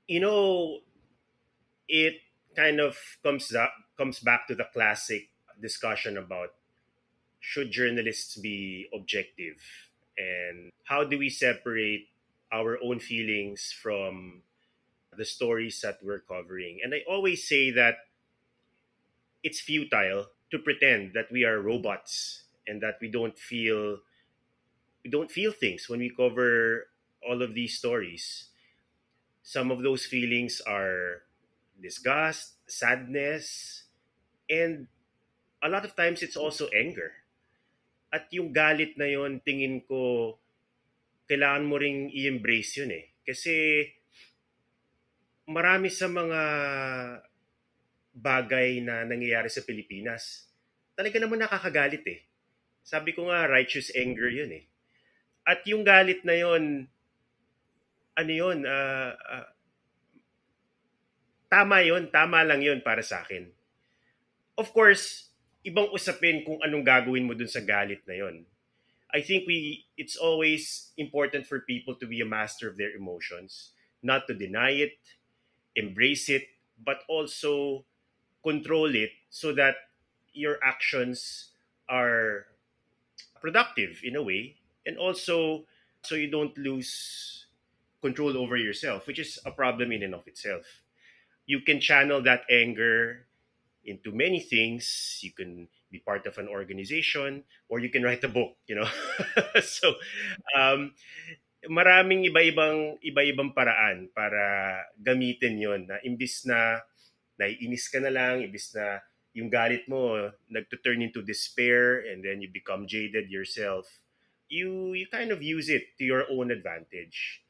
You know, it kind of comes back to the classic discussion about should journalists be objective, and how do we separate our own feelings from the stories that we're covering. And I always say that it's futile to pretend that we are robots and that we don't feel things when we cover all of these stories. Some of those feelings are disgust, sadness, and a lot of times it's also anger. At yung galit na yon, tingin ko, kailangan mo ring i-embrace yun eh. Kasi marami sa mga bagay na nangyayari sa Pilipinas, talaga naman nakakagalit eh. Sabi ko nga, righteous anger yun eh. At yung galit na yun, ano yun, tama yun, tama lang yun para sa akin. Of course, ibang usapin kung anong gagawin mo dun sa galit na yun. I think it's always important for people to be a master of their emotions, not to deny it, embrace it, but also control it so that your actions are productive in a way, and also so you don't lose control over yourself, which is a problem in and of itself. You can channel that anger into many things. You can be part of an organization, or you can write a book, so um, maraming iba-ibang paraan para gamitin yon, na imbis na naiinis ka na lang, imbis na yung galit mo nagto-turn into despair and then you become jaded yourself, you kind of use it to your own advantage.